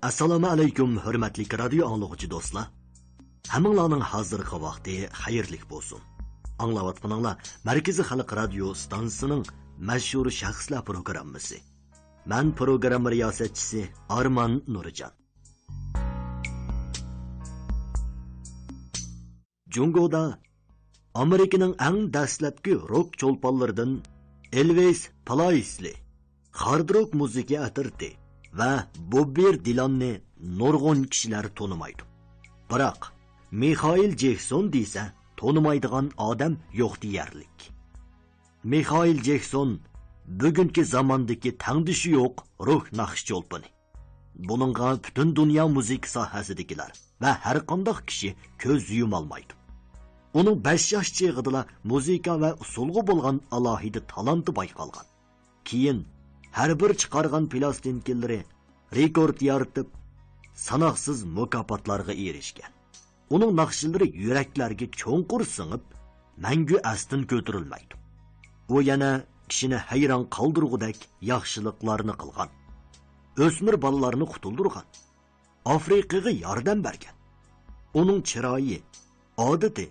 Assalomu alaykum, hurmatli radio anglag'uchi do'stlar. Hammanglarning hozirgi vaqti xayrli bo'lsin. Anglayotganinglar Markaziy xalq radio stansiyasining mashhur shaxslar programmasi. Men program riyosatchisi Arman Nurijon. Jungoda Amerikaning eng dastlabki rock cho'lponlaridan Elvis Presley hard rock muzika atirdi va Bobby Dylanni nurg'un kishilar tonimaydi. Biroq Michael Jackson desa tonimaydigan odam yo'q deyarlik. Michael Jackson bugungi zamondagi tangdishi yo'q rock naqsh cho'lponi. Buningga butun dunyo muzika sohasidagilar va har qanday kishi ko'z yuma olmaydi. Onun 5 yosh chig'ida muzika va usulga bo'lgan alohida talanti bayqalgan. Keyin har bir chiqargan plastinkalari rekord yaratib, sanoqsiz mukofotlarga erishgan. Uning naqshlari yuraklarga cho'nqur singib, mangu astin ko'tarilmaydi. U yana kishini hayron qoldirgudek yaxshiliklarni qilgan. O'smir bolalarni qutuldirgan. Afrikaga yordam bergan. Uning chiroyi, odati,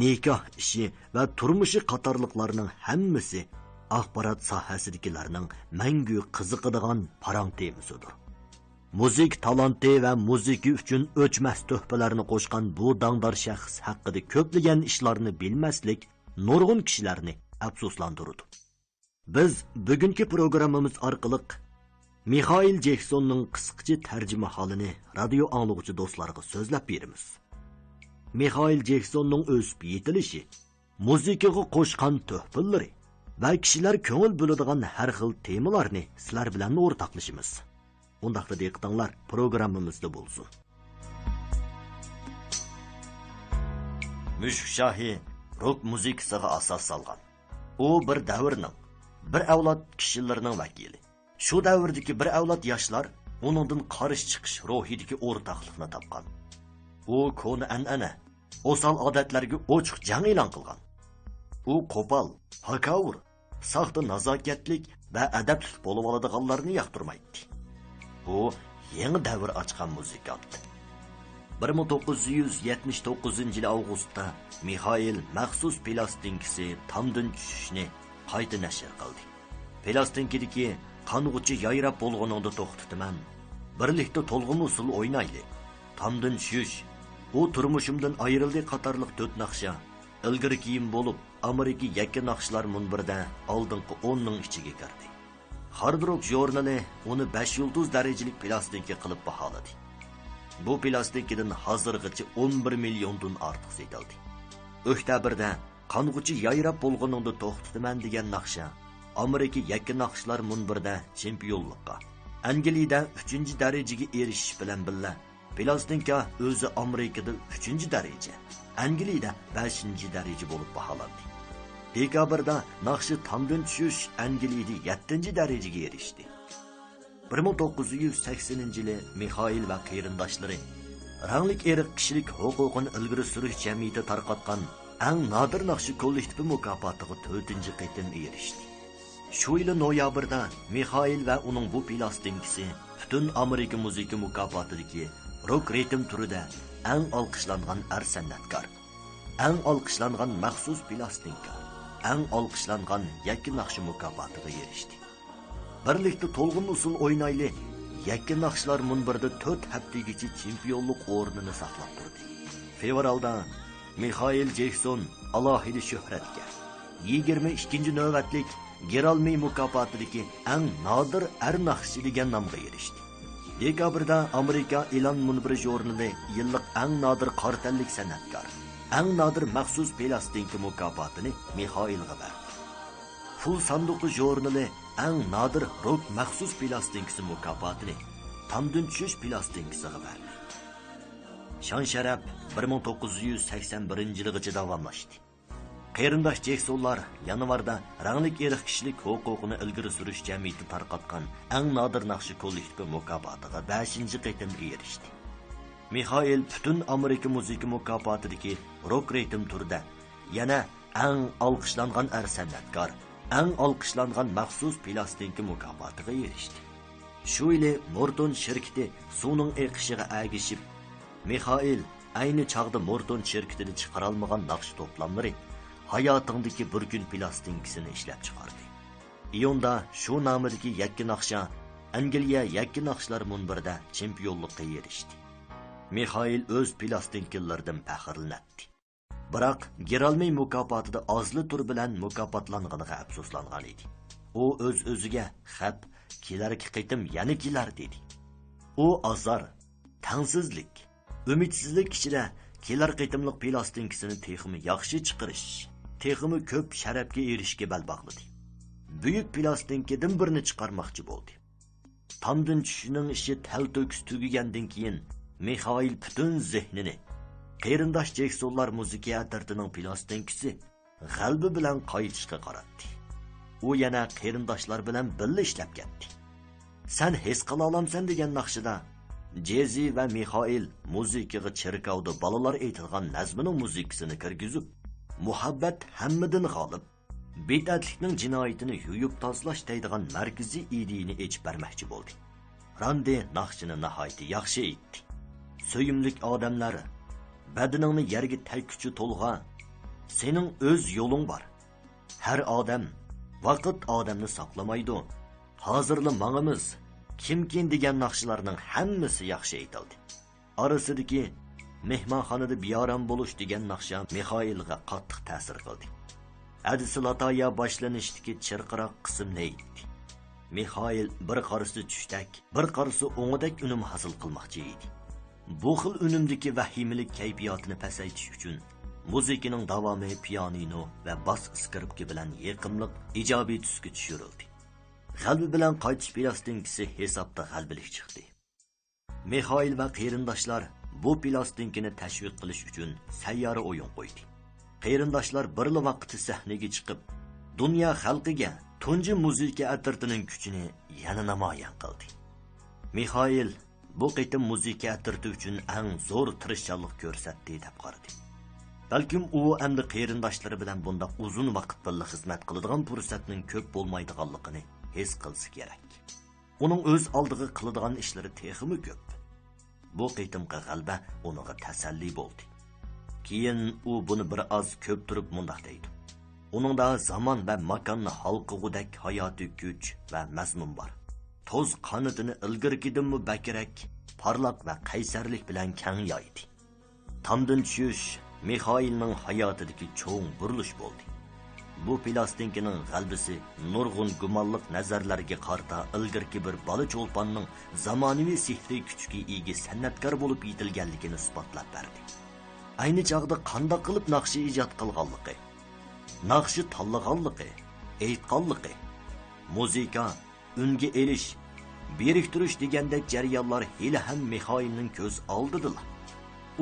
nikoh ishi va turmushi qatorliqlarning hammasi axborot sohasidagilarning mangu qiziqadigan parang temisidir. Muzik talanti va muzika uchun o'chmas tuhfalarni qo'shgan bu dangdor shaxs haqida ko'plagan ishlarni bilmaslik nurg'un kishilarni afsuslantirdi. Biz bugungi programmamiz orqali Michael Jacksonning qisqacha tarjima holini radio anglag'uchi do'stlarga so'zlab beramiz. Michael Jacksonning o'sib yetilishi, muzikaga qo'shgan tuhfalari va kishilar ko'ngil bo'ladigan har xil temalarni sizlar bilan o'rtoqlashimiz. Undaqda diqqatinglar programmamizda bo'lsin. Mushshahi rock muzikasiga asos solgan. U bir davrning, bir avlod kishilarining vakili. Shu davrdagi bir avlod yoshlar uningdan qarish chiqish ruhidagi o'rtoqlikni topgan. U koni an'ana, o'sal odatlarga ochiq jang e'lon qilgan. U qo'pol, hakavur, saxta nazokatlik va adabli bo'lib oladiganlarni yoqtirmaydi. U yangi davr ochgan muzikant. 1979 avgustda Michael maxsus plastinkasi Tamdan tushishni qayta nashr qildi. Plastinkadagi qang'uchi yayrab bo'lganingda to'xtataman. Birlikda to'lg'in usul o'ynaylik. Tamdan tushish, u turmushimdan ayrildi qatorliq 4 naqsha. Ilgari kiyim bo'lib, Amerika yakka naqshlar munbirda oldingi 10 ning ichiga kirdi. Hard rock jurnali uni 5 yulduz darajalik plastinka qilib baholadi. Bu plastinkadan hozirgacha 11 milliondan ortiq sotildi. Oktabrda qang'uchi yayrab bo'lganingda to'xtataman degan naqsha Amerika yakka naqshlar munbirda chempionlikka, Angliyada 3-darajaga erishish bilan birga plastinka o'zi Amerikada 3-daraja, Angliyada 5-daraja bo'lib baholandi. Dekabrda naqshi Tamdan tushish Angliyada 7-darajaga erishdi. 1980-yili Michael va qarindoshlari ranglik eriq kishilik huquqini ilgari surish jamiyati tarqatgan eng nodir naqshi kollektivi mukofotiga 4-qitim erishdi. Shu yil noyabrda Michael va uning bu plastinkasi butun Amerika muzika mukofotidagi rock ritm turida eng olqishlangan san'atkor, eng olqishlangan maxsus plastinka, eng olqishlangan yakka naqshi mukofotiga erishdi. Birlikda to'lg'in usul o'ynayli yakka naqshlar munbirda 4 haftagacha chempionlik o'rnini saqlab turdi. Fevralda Michael Jackson alohida shuhratga 22-navbatlik Grammy mukofotidagi eng nodir naqshi degan nomga erishdi. Dekabrda Amerika Elan munbiri jurnali yillik eng nodir qartallik san'atkor, eng nodir maxsus plastinka mukofotini Michaelga berdi. Full sanduqi jurnali eng nodir rock maxsus plastinkasi mukofotini Tamdan tushish plastinkasiga berdi. Shon sharaf 1981-yilgacha davomlashdi. Qarindosh Jacksonlar yanvarda ranglik eriq kishilik huquqini ilgari surish jamiyati tarqatgan eng nodir naqshi kollektivi mukofotiga 5-qitim erishdi. Michael butun Amerika muzika mukofotidagi rock ritm turida yana eng olqishlangan san'atkor, eng olqishlangan maxsus plastinka mukofotiga erishdi. Shu yili Morton shirkati suvning eqishiga agishib, Mixail ayni chaqda Morton shirkatini chiqarolmagan naqsh to'plamlari hayotingdagi bir kun plastinkasini ishlab chiqardi. Iyonda shu nomidagi yakka naqsha Angliya yakka naqshlar munbirida chempionlikka erishdi. Mixail o'z plastinkalaridan faxrlanadi. Biroq Geralmey mukofotida ozli tur bilan mukofotlanganiga afsuslangan edi. U o'z-o'ziga xap kelarki qitim yana kelar dedi. U azar, tangsizlik, umidsizlik ichida kelar qitimliq plastinkasini texmi yaxshi chiqarish, texmi ko'p sharafga erishga bel bog'ladi. Buyuk plastinkadan birini chiqarmoqchi bo'ldi. Tomdan tushishining ishi tal-to'kis tugagandan keyin Mixail butun zehnini qarindosh Jeksonlar muzika atirtining plastinkasi g'albi bilan qaytishga qaratdi. U yana qarindoshlar bilan birga ishlab ketdi. Sen his qila olamsan degan naqshida Jezi va Mixail muzikaga cherkovda balalar aytilgan nazmining muzikasini kirgizib, muhabbat hammadan g'olib, bid'atlikning jinoyatini yuyib tozalash deydigan markaziy ideyani echib bermoqchi bo'ldi. Randi naqshini nihoyat yaxshi aytdi. Söyümlük odamlar, badaningni yerga tagkuchi to'lg'a. Sening o'z yo'ling bor. Har odam vaqt odamni saqlamaydi. Hozirli mangimiz kimkin degan naqshlarning hammasi yaxshi aytildi. Orasidagi mehmonxonada biyoram bo'lish degan naqsha Mixailga qattiq ta'sir qildi. Adisilatoya boshlanishdagi chirqiroq qismni aytdi. Mixail bir qarisi tushdak, bir qarisi o'ng'idak unum hosil qilmoqchi edi. Bu xil unumdagi vahimlik kayfiyatini pasaytish uchun muzikaning davomi pianino va bas skripka bilan yiqimliq ijobiy tusga tushirildi. G'albi bilan qaytish plastinkasi hisobda g'albilik chiqdi. Mixail va qarindoshlar bu plastinkani tashviq qilish uchun sayyora o'yin qo'ydi. Qarindoshlar birli vaqtda sahnaga chiqib, dunyo xalqiga tunji muzika atirtining kuchini yana namoyon qildi. Mixail bu qitim muzika atirti uchun eng zo'r tirishchanlik ko'rsatdi deb qaradi. Balkim u endi qarindoshlari bilan bunda uzun vaqt birga xizmat qiladigan fursatning ko'p bo'lmaydiganligini his qilsa kerak. Uning o'z oldiga qiladigan ishlari texmi ko'p. Bu qitimqi g'alba uninga tasalli bo'ldi. Keyin u buni bir oz ko'p turib mundaq deydi. Uningda zamon va makonni halqig'udak hayotiy kuch va mazmun bor. Toz qanotini ilgirgidimmi bakirak, parlaq va qaysarlik bilan keng yoydi. Tomdan tushish Mixailning hayotidagi cho'ng burilish bo'ldi. Bu plastinkaning g'albisi nurg'un gumonliq nazarlarga qarta ilgirki bir bola cho'lponning zamonaviy sehriy kuchga ega san'atkor bo'lib yetilganligini isbotlab berdi. Ayni chog'da qanday qilib naqshi ijod qilganligi, naqshi tanlaganligi, aytganligi, muzika, unga elish, beriktirish degandek jarayonlar hali ham Mixailning ko'z oldidilar.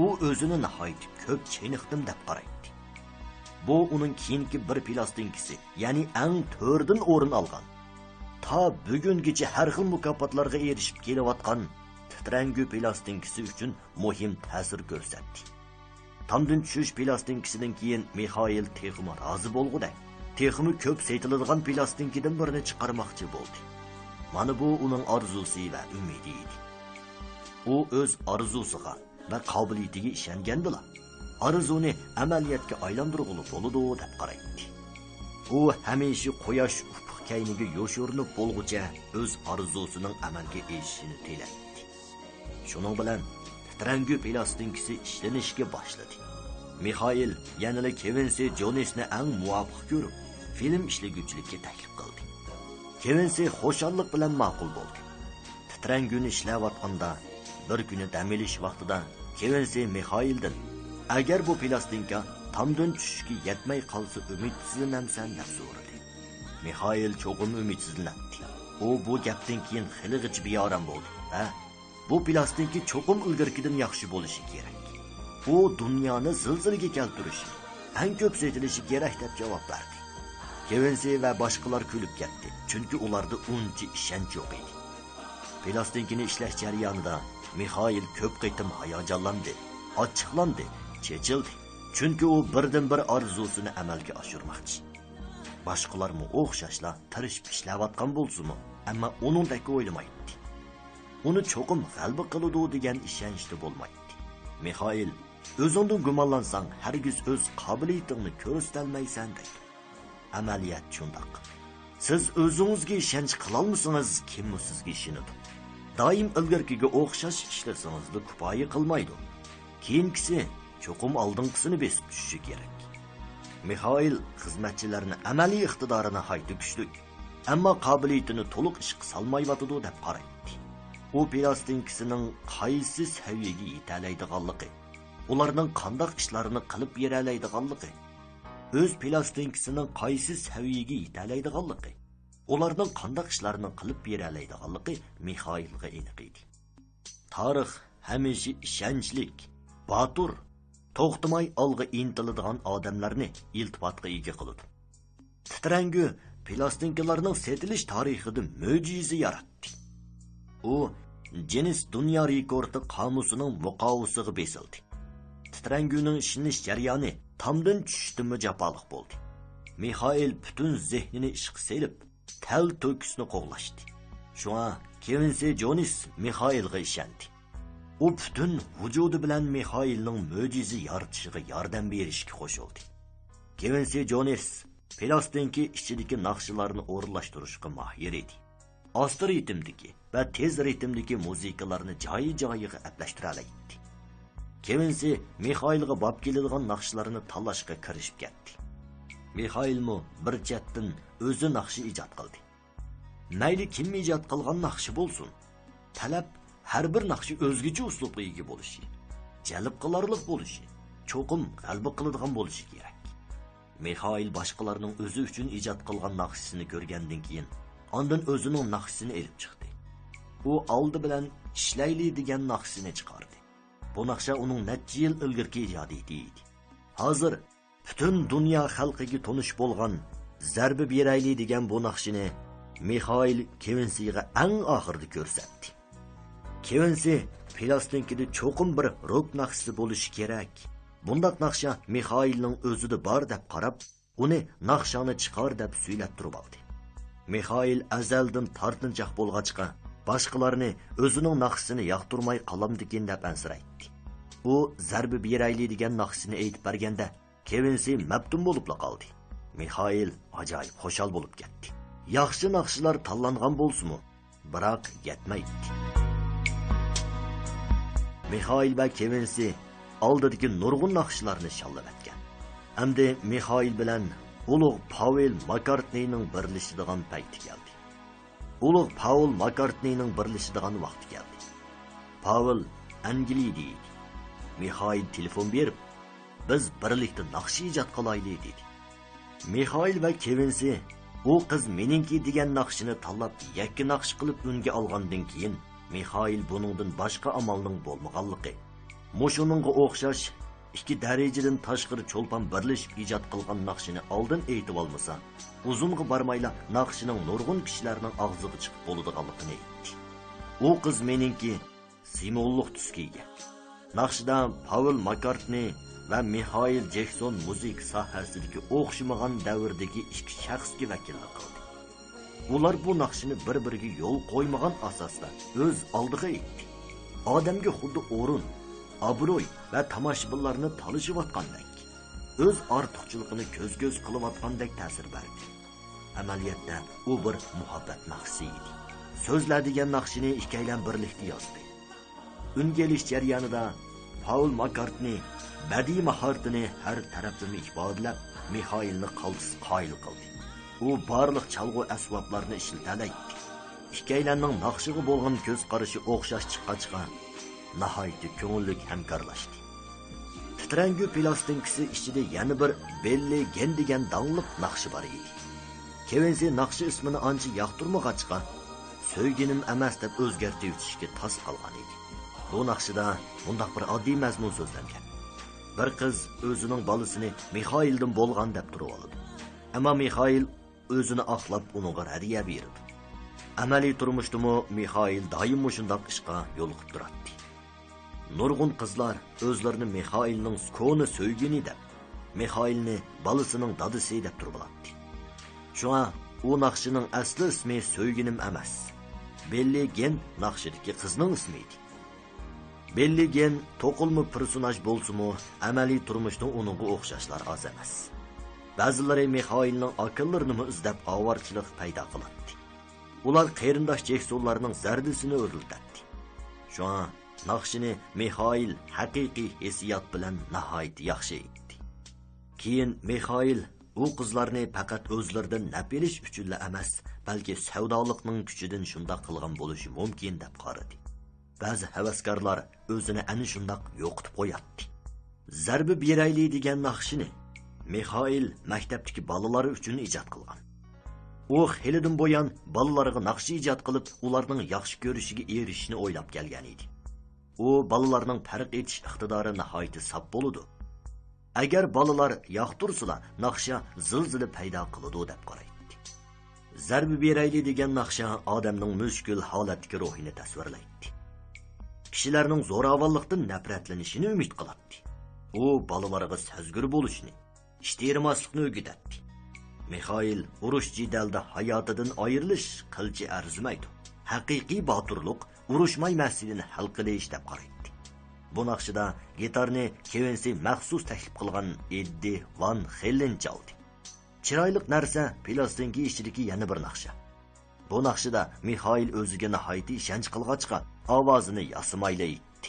U o'zini nihoyat ko'p cheniqdim deb qaraydi. Bu uning keyingi bir plastinkasi, ya'ni eng to'rdan o'rin olgan. Ta bugungacha har xil mukofotlarga erishib kelayotgan titrangu plastinkasi uchun muhim ta'sir ko'rsatdi. Tomdan tushish plastinkasidan keyin Mixail texmi rozi bo'lg'uday, texmi ko'p saytiladigan plastinkadan birini chiqarmoqchi bo'ldi. Mana bu uning orzusi va umidi edi. U o'z orzusiga va qobiliyatiga ishongandilar. Arzuni amaliyotga aylantirg'ili bo'ladi deb qaraydi. U hamisha quyosh ufq kayniga yo'shirinib bo'lguncha o'z orzusining amalga erishishini tilaydi. Shuning bilan titrangu plastinkasi ishlanishga boshladi. Mixail yanada Kevin C. Jonesni eng muvofiq ko'rib, film ishlaguvchilikka taklif qildi. Kevin C. xushallik bilan ma'qul bo'ldi. Titranguni ishlayotganda bir kuni dam olish vaqtida Kevin C. Mixaildan agar bu plastinka tomdan tushishga yetmay qolsa umidsizlanamsan deb so'radi. Mixail cho'qim umidsizlandi. U bu gapdan keyin xilg'ich beyoram bo'ldi va bu plastinka cho'qim ilgirkidan yaxshi bo'lishi kerak. U dunyoni zilzilaga keltirishi, eng ko'p saytilishi kerak deb javob berdi. Kevin C. va boshqalar kulib ketdi, chunki ularda uncha ishonch yo'q edi. Plastinkani ishlash jarayonida Mixail ko'p qitim hayajonlandi, ochiqlandi, chechildi, chunki u birdan bir orzusini amalga oshirmoqchi. Boshqalarmi o'xshashla tirishib ishlayotgan bo'lsa-mu, ammo uningdek o'ylamaydi. uni cho'qim g'alba qiladi degan ishonchda bo'lmaydi. Mixail, o'zingdan gumonlansang, hargiz o'z qobiliyatingni ko'rsatolmaysan deydi. Amaliyat shundoq. Siz o'zingizga ishonch qilolmasangiz, kim sizga ishonadi? Doim ilgirkiga o'xshash ishlasangiz kifoya qilmaydi. Keyingisi cho'qim oldingisini besib tushishi kerak. Mixail xizmatchilarni amaliy iqtidorini hayda kuchli, ammo qobiliyatini to'liq ish qilolmayotdi deb qaraydi. U plastinkining qaysi saviyaga yetalaydiganligi, ularning qanday ishlarini qilib beralaydiganligi, o'z plastinkisining qaysi saviyaga yetalaydiganligi, ularning qanday ishlarini qilib beralaydiganligi Mixailga aniq edi. Tarix hamisha ishonchlik, botur, to'xtamay olg'a intiladigan odamlarni iltifotga ega qiladi. Titrangu plastinkalarning setilish tarixida mo'jiza yaratdi. U Guinness dunyo rekordi qomusining muqovasiga besildi. Titranguning ishlanish jarayoni tomdan tushishda mujafoliq bo'ldi. Mixail butun zehnini ishga selib, tal to'kisni qo'llashdi. Shunga Quincy Jones Mixailga ishondi. U butun vujudi bilan Mixailning mo'jiza yaratishiga yordam berishga qo'shildi. Quincy Jones plastinka ichidagi naqshlarni o'rinlashtirishga mahir edi. Osti ritmdagi va tez ritmdagi musiqalarni joyi-joyiga aplashtira oladi. Quincy Mixailga bop keladigan naqshlarni tanlashga kirishib ketdi. Mixailmo bir chetdan o'zi naqshi ijod qildi. Mayli kim ijod qilgan naqshi bo'lsin, talab har bir naqshi o'zgacha uslubga ega bo'lishi, jalb qilarlik bo'lishi, cho'qim g'alba qiladigan bo'lishi kerak. Mixail boshqalarning o'zi uchun ijod qilgan naqshisini ko'rgandan keyin, ondan o'zining naqshisini elib chiqdi. U oldi bilan ishlayli degan naqshisini chiqardi. Bu naqsha uning necha yil ilgirki ijodiyati edi. Hozir butun dunyo xalqiga tonish bo'lgan zarba berayli degan bu naqshini Mixail Quincy'ga eng oxirida ko'rsatdi. Quincy plastinkada cho'qim bir rock naqshisi bo'lishi kerak. Bundaq naqsha Mixailning o'zida bor deb qarab, uni naqshani chiqar deb suylab turib oldi. Mixail azaldan tortinchoq bo'lg'achqa, boshqalarni o'zining naqshisini yoqtirmay qolamdikin deb ansiraydi. U zarba berayli degan naqshisini aytib berganda, Quincy mabtun bo'lib qoldi. Mixail ajoyib xushal bo'lib ketdi. Yaxshi naqshlar tanlangan bo'lsa-mu, biroq yetmaydi. Mixail va Quincy oldidagi nurg'un naqshlarni shallab etgan. Hamda Mixail bilan ulug' Paul McCartneyning birlashadigan payti keldi. Ulug' Paul McCartneyning birlashadigan vaqti keldi. Paul Angliyada edi. Mixail telefon berib, biz birlikda naqsh ijod qilaylik dedi. Mixail va Quincy u qiz meningki degan naqshini tanlab, yakka naqsh qilib unga olgandan keyin Mixail buningdan boshqa amalning bo'lmaganligi, mushuningga o'xshash ikki darajadan tashqari cho'lpon birlashib ijod qilgan naqshini oldin aytib olmasa, uzunga barmayla naqshining nurg'un kishilarning og'ziga chiqib bo'ladiganligini aytdi. U qiz meningki simvollik tuskiga. Naqshida Paul McCartney va Michael Jackson muzik sohasidagi o'xshamagan davrdagi ikki shaxsga vakillik qildi. Ular bu naqshini bir-biriga yo'l qo'ymagan asosda o'z oldiga aytdi. Odamga xuddi o'rin, obro'y va tomoshabinlarni talishayotgandek, o'z ortiqchiligini ko'z-ko'z qilayotgandek ta'sir berdi. Amaliyotda u bir muhabbat naqshi edi. So'zladigan naqshini ikkilan birlikda yozdi. Ungelish jarayonida Paul McCartney badiiy mahoratini har tarafdan ifodalab, Michaelni qaltis qoyil qildi. U barliq chalg'u asboblarni ishlatardi. Ikkilanning naqshiga bo'lgan ko'z qarashi o'xshash chiqqachqa, nihoyatda ko'ngillik hamkorlashdi. Titrangu plastinkasi ichida yana bir Belly Gen degan dangliq naqshi bor edi. Quincy naqshi ismini ancha yoqtirmag'achqa, so'yginim emas deb o'zgartirib o'tishga tas qolgan edi. Bu naqshida bundaq bir oddiy mazmun so'zlangan. Bir qiz o'zining bolasini Michaeldan bo'lgan deb turib oldi. Ammo Michael o'zini aqlab unga hadiya berdi. Amaliy turmushdami Michael doim shunday ishga yo'liqib turadi. Nurg'un qizlar o'zlarini Michaelning skoni so'ygini deb, Michaelni bolasining dadisi deb turib oladi. Shunga u naqshining asli ismi so'yginim emas, Billie Jean naqshidagi qizning ismi edi. Billie Jean to'qilma personaj bo'lsa-mu, amaliy turmushda uningga o'xshashlar oz emas. Ba'zilari Mixailning akallarini izlab ovarchilik paydo qiladi. Ular qarindosh Jeksonlarning zardisini o'riltadi. Shuna naqshini Mixail haqiqiy hissiyot bilan nihoyat yaxshi etdi. Keyin Mixail u qizlarni faqat o'zlaridan naf olish uchun emas, balki savdolikning kuchidan shunday qilgan bo'lishi mumkin deb qaradi. Ba'zi havaskorlar o'zini ana shunday yo'qitib qo'yadi. Zarbi berayli degan naqshini Mixail maktabdagi bolalar uchun ijod qilgan. U xilidan bo'yon bolalarga naqsh ijod qilib, ularning yaxshi ko'rishiga erishishni o'ylab kelgan edi. U bolalarning farq etish iqtidori nihoyat sap bo'ladi. Agar bolalar yoqtirsalar, naqsha zilzila paydo qiladi deb qaraydi. Zarbi berayli degan naqsha odamning mushkul holatdagi ruhini tasvirlaydi. Kishilarning zo'ravonlikdan nafratlanishini umid qiladi. U bolalarga sezgir bo'lishni, ishtirmaslikni o'rgatadi. Mixail urush jidalda hayotidan ayrilish qilchi arzimaydi. Haqiqiy boturlik urushmay masalani hal qilish deb qaraydi. Bu naqshida gitarni Kevinsi maxsus taklif qilgan Eddie Van Halen chaldi. Chiroyli narsa plastinka ichidagi yana bir naqsha. Bu naqshida Mixail o'ziga nihoyat ishonch qilg'achqa ovozini yasimayla aytdi.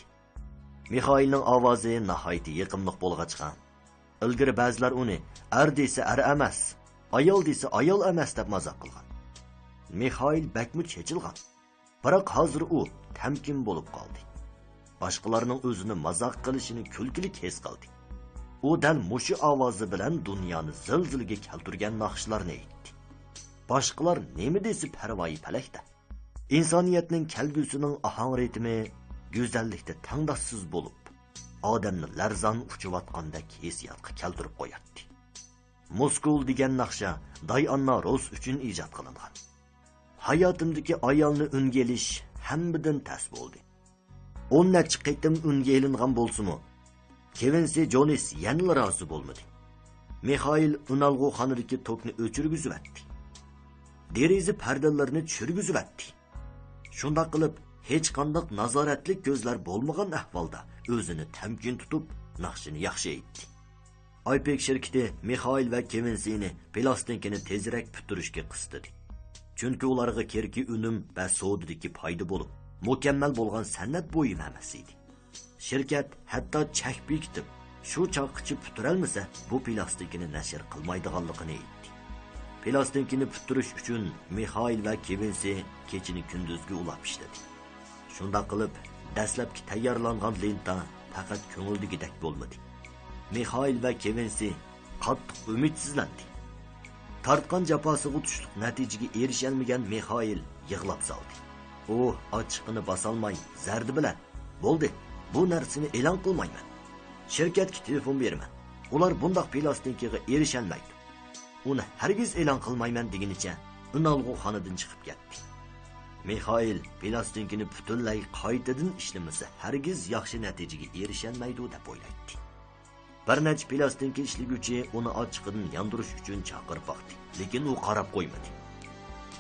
Mixailning ovozi nihoyat yiqimliq bo'lg'achqa, ilgari ba'zilar uni ar desa ar emas, ayol desa ayol emas deb mazoq qilgan. Mixail bakmu chechilgan. Biroq hozir u tamkin bo'lib qoldi. Boshqalarning o'zini mazoq qilishini kulkilik his qildi. U dal mushu ovozi bilan dunyoni zilzilaga keltirgan naqshlarni aytdi. Boshqalar nima desa parvoyi falakda. İnsoniyatning kelgusining ahang ritmi go'zallikda tangdoshsiz bo'lib, odamni larzon uchayotgandek hissiyotga keltirib qo'yadi. Moskul degan naqsha Diana Ross uchun ijod qilingan. Hayotimdagi ayolni unga elish hammadan tas bo'ldi. 10 necha qitim unga elingan bo'lsa-mu, Kevinsi Jones yana rozi bo'lmadi. Mixail unalg'u xonadagi tokni o'chirgizibdi. Derizi pardalarini tushirgizibdi. Shunda qilib hech qanday nazoratlik ko'zlar bo'lmagan ahvolda o'zini tamkin tutib, naqshini yaxshi aytdi. Aypek shirkati Mixail va Kevinsini plastinkani tezroq puturishga qistadi. Chunki ularga kerakli unum va savdodagi foyda bo'lib, mukammal bo'lgan san'at bo'yim emas edi. Shirkat hatto chak bekitib, shu chaqqichi puturalmasa, bu plastinkani nashr qilmaydiganligini aytdi. Plastinkani puturish uchun Mixail va Kevinsi kechini kunduzga ulab ishladi. Shunda qilib, dastlabki tayyorlangan lenta faqat ko'ngildagidek bo'lmadi. Mixail va Kevinsi qattiq umidsizlandi. Tartgan jafosiga tushliq natijaga erishalmagan Mixail yig'lab soldi. U ochiqini bosolmay zardi bilan, "Bo'ldi, bu narsani e'lon qilmayman. Shirkatga telefon berman. Ular bundoq plastinkaga erishalmaydi. Uni hargiz e'lon qilmayman" deganicha unalg'u xonadan chiqib ketdi. Mixail plastinkani butunlay qaytadan ishlamasa hargiz yaxshi natijaga erishalmaydi deb o'ylaydi. Bir necha plastinka ishlaguvchi uni ochiqdan yondirish uchun chaqirib vaqti, lekin u qarab qo'ymadi.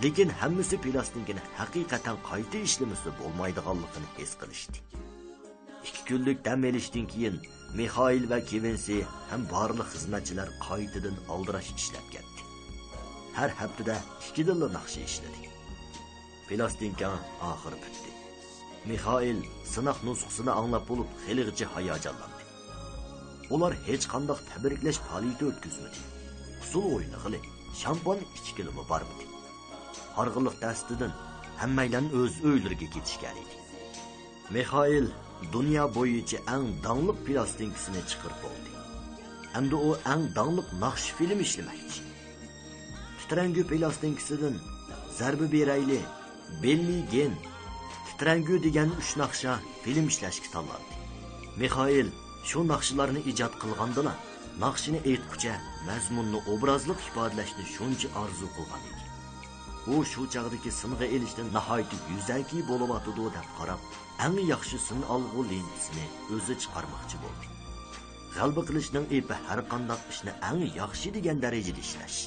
Lekin hammasi plastinkani haqiqatan qayta ishlamasa bo'lmaydiganligini his qilishdi. 2 kunlik dam olishdan keyin Mixail va Kevinsi ham barliq xizmatchilar qaytadan aldirash ishlab ketdi. Har haftada 2 dilla naqsha ishladi. Plastinka oxir bitdi. Mixail sinoq nusxasini anglab bo'lib, xiligicha hayajonlandi. Ular hech qanday tabriklash faoliyati o'tkazmadi. Usul o'yini qilib, shampan ichkilimi bormidi. Harg'iliq dastidan hammaydan o'z uylariga ketishgan edi. Mixail dunyo bo'yicha eng dangli plastinkasini chiqarib oldi. Hamda u eng dangli naqsh film ishlamoqchi. Titrangu plastinkasidan Zarbi berayli, Billie Jean, Titrangu degan 3 naqsha film ishlashga tanlandi. Mixail shu naqshlarni ijod qilgandilar, naqshini aytqucha mazmunni obrazliq ifodalashni shuncha orzu qilgan edi. U shu chaqdagi sing'a elishdan nihoyat yuzaki bo'layotdi deb qarab, eng yaxshi sin olg'u lentisini o'zi chiqarmoqchi bo'ldi. G'alba qilishning epi har qanday ishni eng yaxshi degan darajada ishlash.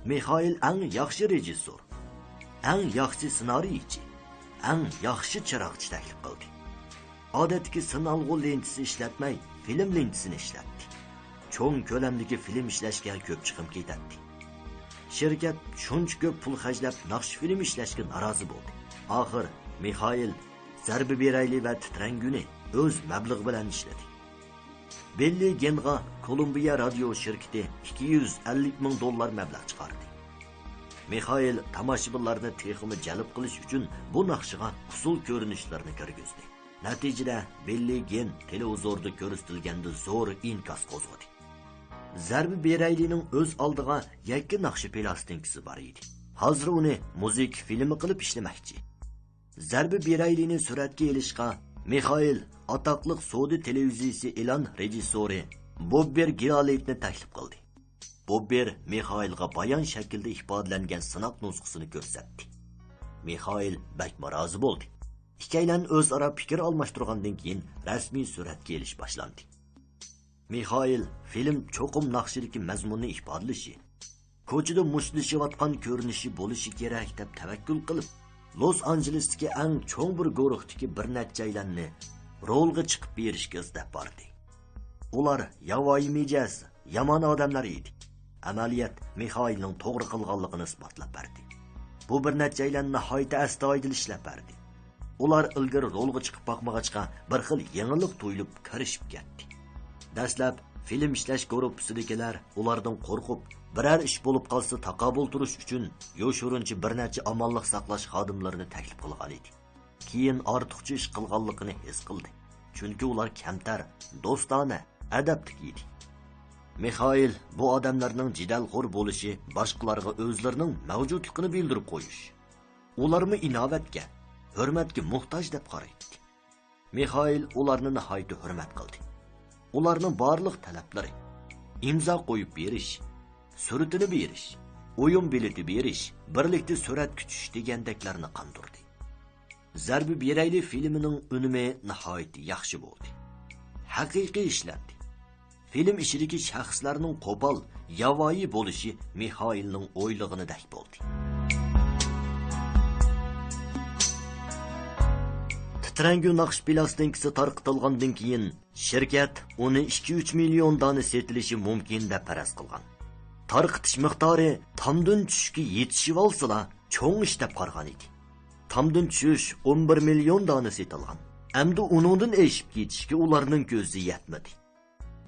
Mixail eng yaxshi rejissor, eng yaxshi ssenariychi, eng yaxshi chiroqchi taklif qildi. Odatdagi sinalg'u lentisi ishlatmay, film lentisini ishlatdi. Cho'ng ko'lamdagi film ishlashga ko'p chiqim ketadi. Shirkat shuncha ko'p pul xarjlab naqsh film ishlashga norozi bo'ldi. Oxir Mixail zarba berayli va titranguni o'z mablag' bilan ishladi. Belli Genga Kolumbiya radio shirkati $250,000 mablag' chiqardi. Mixail tomoshabinlarni texmi jalb qilish uchun bu naqshiga usul ko'rinishlarni kirgizdi. Natijada Belli Gen televizorda ko'rsatilganda zo'r inkas qo'zg'adi. Zarbi Beraylining o'z oldiga yakka naqshi plastinkasi bor edi. Hozir uni muzik filmi qilib ishlamoqchi. Zarbi Beraylini suratga olishga Mixail atoqliq Saudi televiziyasi e'lon rejissyori Bobber Gilaletni taklif qildi. Bobber Mixailga bayon shaklda ifodalangan sinoq nusxasini ko'rsatdi. Mixail bakma rozi bo'ldi. Ikkilan o'zaro fikr almashtirgandan keyin rasmiy suratga olish boshlandi. Mixail film cho'qim naqshidagi mazmunni ifodalashi, ko'chada mushtlashayotgan ko'rinishi bo'lishi kerak deb tavakkul qilib, Los Anjelesdagi eng cho'ng bir guruhdagi bir nechalarni rolga chiqib berishga istab bordi. Ular yovvoyi mijoz, yomon odamlar edi. Amaliyat Mixailning to'g'ri qilganligini isbotlab berdi. Bu bir nechalarni nihoyatda astoydil ishlab berdi. Ular ilgari rolga chiqib boqmag'achqa bir xil yangilik tuyulib kirishib ketdi. Dastlab film ishlash guruhisidagilar ulardan qo'rqib, biror ish bo'lib qolsa taqobul turish uchun yo'shurinchi bir necha amonlik saqlash xodimlarini taklif qilgan edi. Keyin ortiqcha ish qilganligini his qildi. Chunki ular kamtar, do'stona, adabli edi. Mixail bu odamlarning jidalxo'r bo'lishi, boshqalarga o'zlarining mavjudligini bildirib qo'yish. Ularni inovatga, hurmatga muhtoj deb qaraydi. Mixail ularni nihoyatda hurmat qildi. Ularning barliq talablari imzo qo'yib berish, suratini berish, o'yin bileti berish, birlikda surat kutish degandeklarni qandirdi. Zarbi Berayli filmining unumi nihoyatda yaxshi bo'ldi. Haqiqiy ishlandi. Film ishidagi shaxslarning qo'pol, yovvoyi bo'lishi Mixailning o'ylig'inidek bo'ldi. Titrangu naqsh plastinkasi tarqatilgandan keyin shirkat uni 2-3 million dona setilishi mumkin deb faraz qilgan. Tarqitish miqdori tomdan tushishga yetishib olsa, cho'ng ish deb qargan edi. Tomdan tushish 11 million dona setilgan. Endi uningdan eshib ketishga ularning ko'zi yetmadi.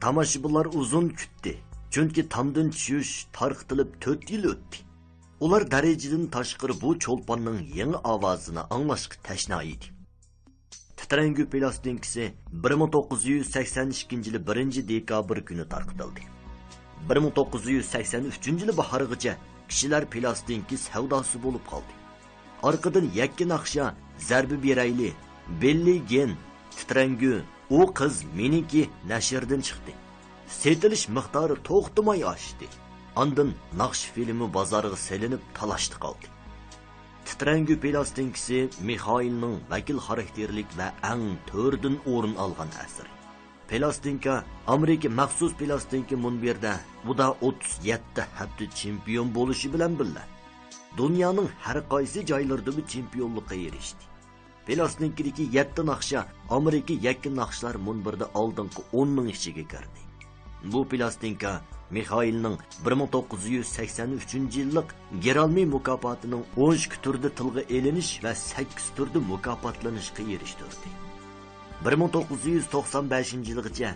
Tomoshabinlar uzun kutdi, chunki tomdan tushish tarqitilib 4 yil o'tdi. Ular darajadan tashqari bu cho'lponning yangi ovozini anglashga tashna edi. Titrangu plastinkasi 1982 yil 1-dekabr kuni tarqitildi. 1983 yil bahorigacha kishilar plastinki savdosi bo'lib qoldi. Orqadan yakka naqsha Zarbi Berayli, Belli Gen, Titrangu, u qiz meniki nashrdan chiqdi. Setilish miqdori to'xtamay oshdi. Ondan naqsh filmi bozorga selinib talashdi qoldi. Titrangu plastinkasi Mixailning vakil xarakterlik va eng to'rdan o'rin olgan asar. Plastinka Amerika maxsus plastinka munbirda bu da 37 hafta chempion bo'lishi bilan birga dunyoning har qaysi joylarida bu chempionlikka erishdi. Plastinkadagi 7 naqsha Amerika yakka naqshlar munbirda oldingi 10 ning ichiga kirdi. Bu plastinka Mixailning 1983-yillik Geralmi mukofotining 12 turda tilga elinish va 8 turda mukofotlanishga erishdi. 1995-yilgacha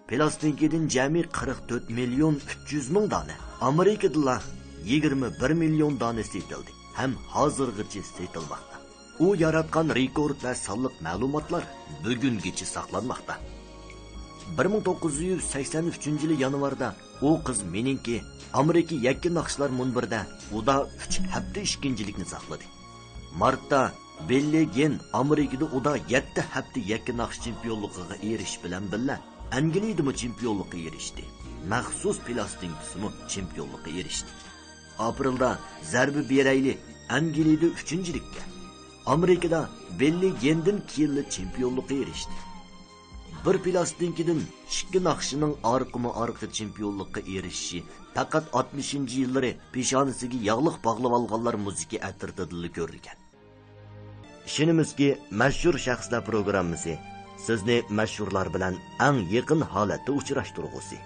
plastinkadan jami 44 million 300 ming dona, Amerikada 21 million dona setildi. Ham hozirgacha setilmoqda. U yaratgan rekord va sonliq ma'lumotlar bugungacha saqlanmoqda. 1983-yil yanvarda u qiz meningki Amerika yakka naqshlar munbirda uda 3 hafta ishkinchilikni saqladi. Martda Belli Gen Amerikada uda 7 hafta yakka naqsh chempionligiga erish bilan birga Angliyada chempionlikka erishdi. Maxsus plastinkasimi chempionlikka erishdi. Aprelda Zarbi Berayli Angliyada 3-chilikka, Amerikada Belli Gendan keyin chempionlikka erishdi. Bir plastinkadan ikki naqshining orqama-orqa chempionlikka erishishi faqat 60-yillari peshonasiga yog'liq bog'lab olganlar muzika atirtidili ko'rilgan. Ishonimizki, mashhur shaxslar programmasi sizni mashhurlar bilan eng yaqin holatda uchrashtirgusi.